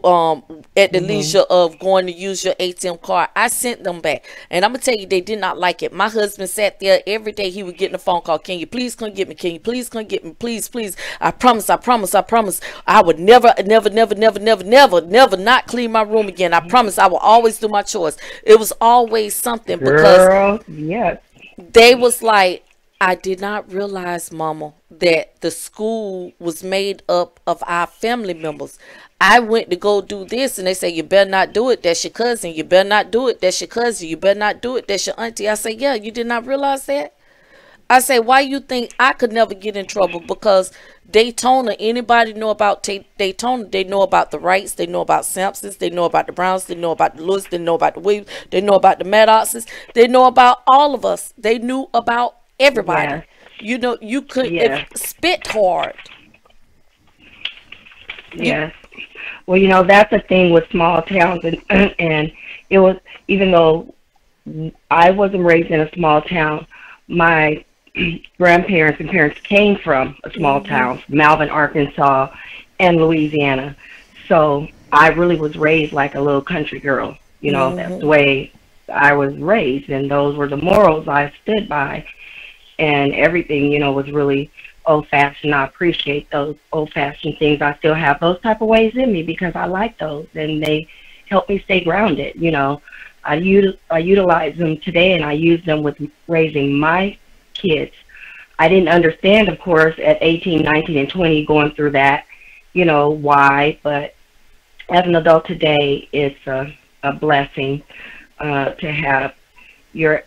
at the leisure of going to use your ATM card. I sent them back. And I'm going to tell you, they did not like it. My husband sat there every day. He would get in a phone call. Can you please come get me? Can you please come get me? Please, please. I promise, I promise, I promise. I would never not clean my room again. I promise I will always do my chores. It was always something because Girl, yes. they was like, I did not realize, Mama, that the school was made up of our family members. I went to go do this, and they say, you better not do it. That's your cousin. You better not do it. That's your cousin. You better not do it. That's your auntie. I say, yeah, you did not realize that? I say, why you think I could never get in trouble? Because Daytona, anybody know about Daytona, they know about the Wrights, they know about Sampsons, they know about the Browns, they know about the Lewis, they know about the Williams, they know about the Maddoxes, they know about all of us. They knew about everybody. Yes. You know, you could Yes. spit hard. Yes. Well, you know, that's the thing with small towns, and it was, even though I wasn't raised in a small town, my grandparents and parents came from a small town, Malvern, Arkansas, and Louisiana. So I really was raised like a little country girl. You know, that's the way I was raised, and those were the morals I stood by. And everything, you know, was really old-fashioned. I appreciate those old-fashioned things. I still have those type of ways in me because I like those, and they help me stay grounded. You know, I utilize them today, and I use them with raising my kids. I didn't understand, of course, at 18, 19, and 20 going through that, you know, why. But as an adult today, it's a blessing to have your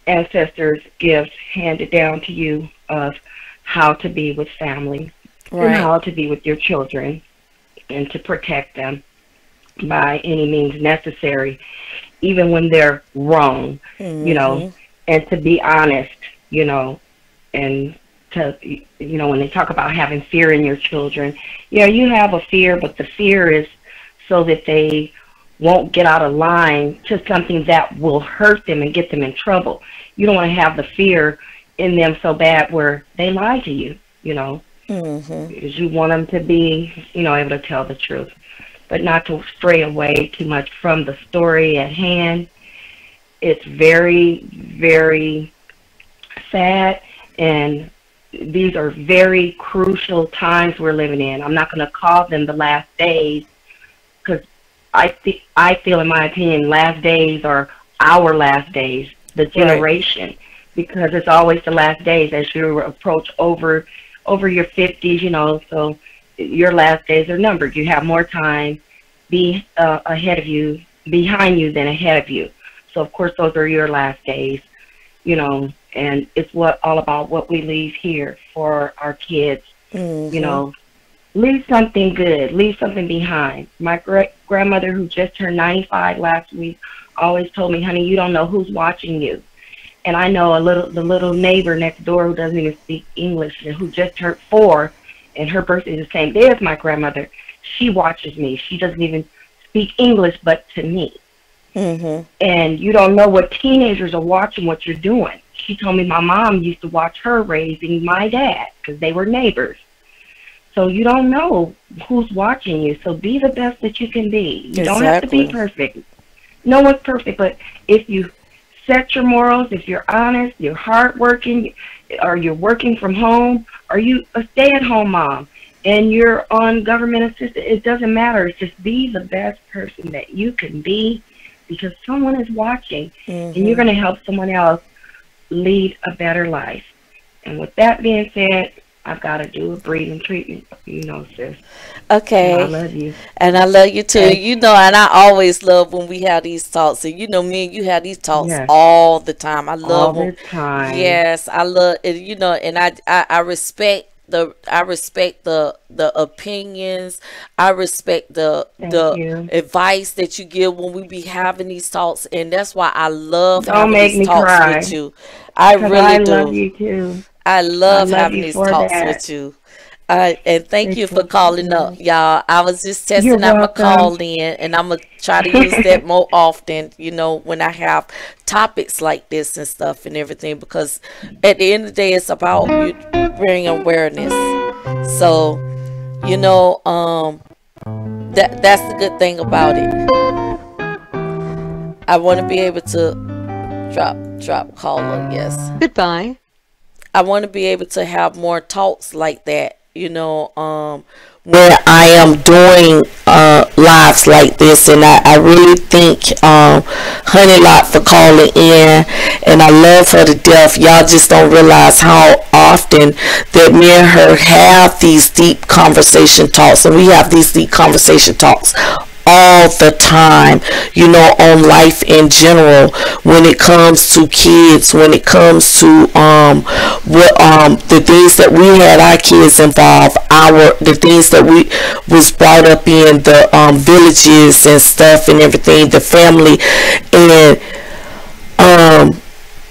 ancestors' gifts handed down to you of how to be with family, and how to be with your children, and to protect them by any means necessary, even when they're wrong, you know, and to be honest, you know, and to, you know, when they talk about having fear in your children, yeah, you have a fear, but the fear is so that they won't get out of line to something that will hurt them and get them in trouble. You don't want to have the fear in them so bad where they lie to you, you know, because you want them to be, you know, able to tell the truth, but not to stray away too much from the story at hand. It's very, very sad, and these are very crucial times we're living in. I'm not going to call them the last days, because I feel, in my opinion, last days are our last days, the generation, because it's always the last days as you approach over your 50s, you know, so your last days are numbered. You have more time ahead of you, behind you than ahead of you. So, of course, those are your last days, you know, and it's all about what we leave here for our kids, you know. Leave something good. Leave something behind. My grandmother, who just turned 95 last week, always told me, honey, you don't know who's watching you. And I know the little neighbor next door who doesn't even speak English and who just turned 4, and her birthday is the same day as my grandmother. She watches me. She doesn't even speak English but to me. And you don't know what teenagers are watching, what you're doing. She told me my mom used to watch her raising my dad because they were neighbors. So you don't know who's watching you. So be the best that you can be. You don't have to be perfect. No one's perfect, but if you set your morals, if you're honest, you're hardworking, or you're working from home, or you a stay-at-home mom, and you're on government assistance, it doesn't matter. It's just be the best person that you can be, because someone is watching, and you're going to help someone else lead a better life. And with that being said, I've got to do a breathing treatment, you know, sis. Okay. And I love you. And I love you too. And, you know, and I always love when we have these talks. And you know, me and you have these talks all the time. I love all the time. Yes, I love it. You know, and I respect the opinions. I respect the advice that you give when we be having these talks, and that's why I love having these talks with you. I really do. I love you too. I love having these talks with you. And thank you for calling up, y'all. I was just testing out my call in, and I'm gonna try to use that more often, you know, when I have topics like this and stuff and everything, because at the end of the day, it's about you bringing awareness. So, you know, that's the good thing about it. I want to be able to drop caller, yes. Goodbye. I want to be able to have more talks like that, you know, where I am doing lives like this. And I really thank Honey Lot for calling in, and I love her to death. Y'all just don't realize how often that me and her have these deep conversation talks, and we have these deep conversation talks all the time, you know, on life in general, when it comes to kids, when it comes to the things that we had our kids involved, the things that we was brought up in, the villages and stuff and everything, the family, and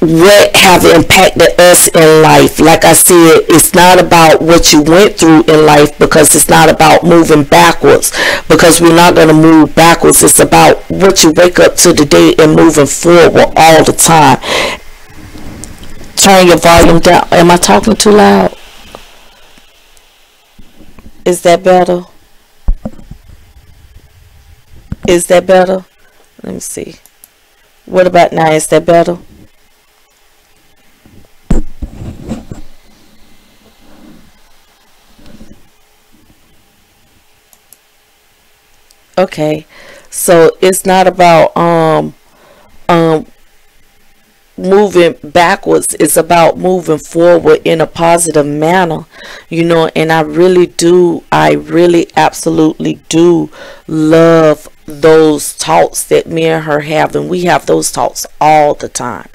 what have impacted us in life. Like I said, it's not about what you went through in life, because it's not about moving backwards, because we're not going to move backwards. It's about what you wake up to today and moving forward all the time. Turn your volume down. Am I talking too loud? Is that better? Is that better? Let me see. What about now? Is that better? Okay, so it's not about moving backwards. It's about moving forward in a positive manner, you know. And I really absolutely do love those talks that me and her have, and we have those talks all the time,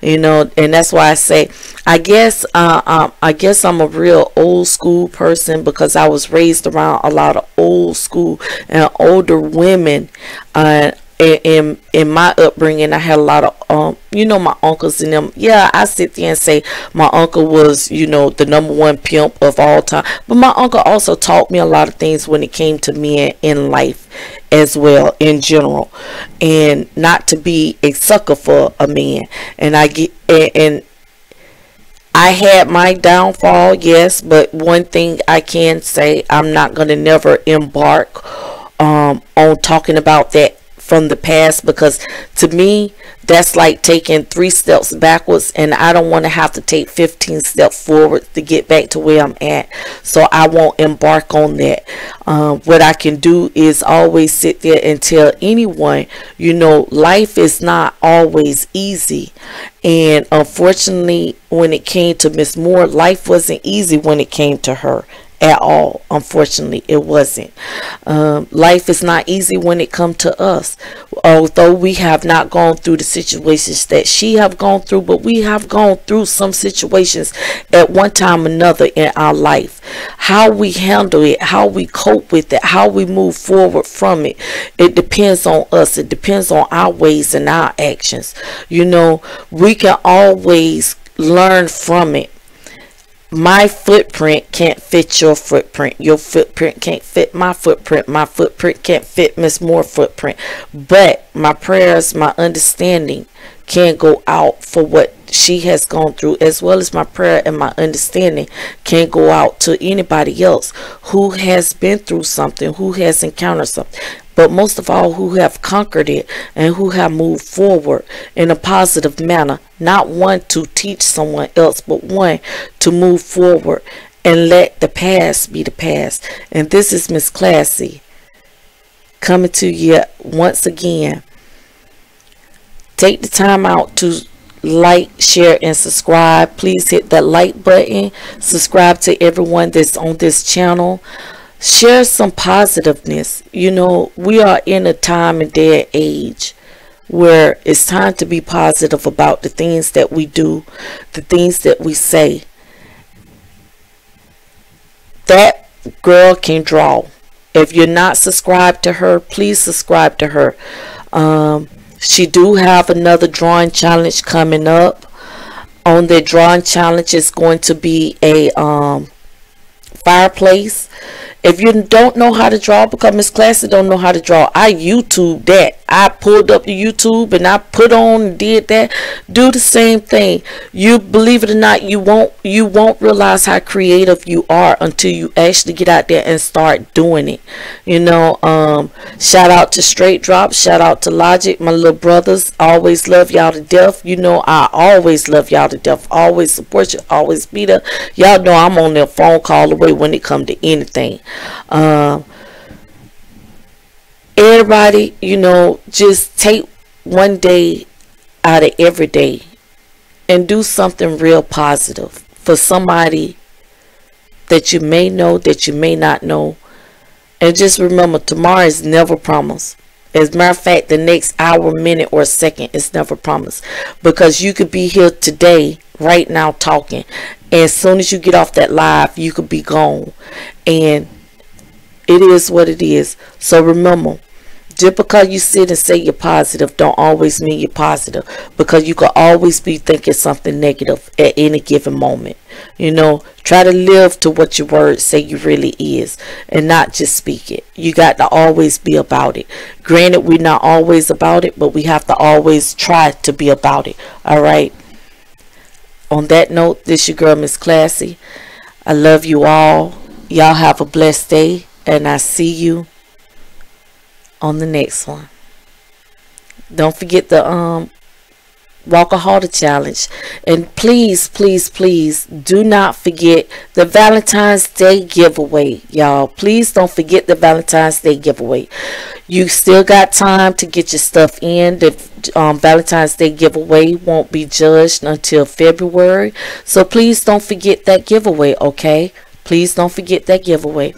you know. And that's why I say, I guess I'm a real old school person, because I was raised around a lot of old school and older women. In my upbringing, I had a lot of you know, my uncles and them. Yeah, I sit there and say my uncle was, you know, the #1 pimp of all time, but my uncle also taught me a lot of things when it came to men in life as well, in general, and not to be a sucker for a man. And I had my downfall, yes, but one thing I can say, I'm not going to never embark on talking about that from the past, because to me, that's like taking 3 steps backwards, and I don't want to have to take 15 steps forward to get back to where I'm at. So I won't embark on that. What I can do is always sit there and tell anyone, you know, life is not always easy. And unfortunately, when it came to Miss Moore, life wasn't easy when it came to her at all. Unfortunately, it wasn't. Life is not easy when it comes to us, although we have not gone through the situations that she have gone through, but we have gone through some situations at one time or another in our life. How we handle it, how we cope with it, how we move forward from it, it depends on us. It depends on our ways and our actions. You know, we can always learn from it. My footprint can't fit your footprint. Your footprint can't fit my footprint. My footprint can't fit Miss Moore's footprint. But my prayers, my understanding can go out for what she has gone through, as well as my prayer and my understanding can go out to anybody else who has been through something, who has encountered something, but most of all, who have conquered it and who have moved forward in a positive manner. Not one to teach someone else, but one to move forward and let the past be the past. And this is Miss Classy coming to you once again. Take the time out to like, share, and subscribe. Please hit that like button. Subscribe to everyone that's on this channel. Share some positiveness. You know, we are in a time and day and age where it's time to be positive about the things that we do, the things that we say. That girl can draw. If you're not subscribed to her, please subscribe to her. She do have another drawing challenge coming up. On the drawing challenge is going to be a fireplace. If you don't know how to draw, because Miss Classy don't know how to draw, I YouTube that. I pulled up the YouTube and I put on and did that. Do the same thing. You believe it or not, you won't realize how creative you are until you actually get out there and start doing it. You know, shout out to Straight Drop, shout out to Logic, my little brothers. Always love y'all to death. You know, I always love y'all to death. Always support you, always be there. Y'all know I'm on their phone call away when it comes to anything. Everybody, you know, just take one day out of every day and do something real positive for somebody that you may know, that you may not know. And just remember, tomorrow is never promised. As a matter of fact, the next hour, minute, or second is never promised, because you could be here today, right now, talking, and as soon as you get off that live, you could be gone. And it is what it is. So remember, just because you sit and say you're positive don't always mean you're positive, because you could always be thinking something negative at any given moment. You know, try to live to what your words say you really is, and not just speak it. You got to always be about it. Granted, we're not always about it, but we have to always try to be about it. All right. On that note, this your girl, Miss Classy. I love you all. Y'all have a blessed day, and I see you on the next one. Don't forget the Walker Harder Challenge, and please, please, please do not forget the Valentine's Day giveaway, y'all. Please don't forget the Valentine's Day giveaway. You still got time to get your stuff in. The Valentine's Day giveaway won't be judged until February, so please don't forget that giveaway. Okay, please don't forget that giveaway.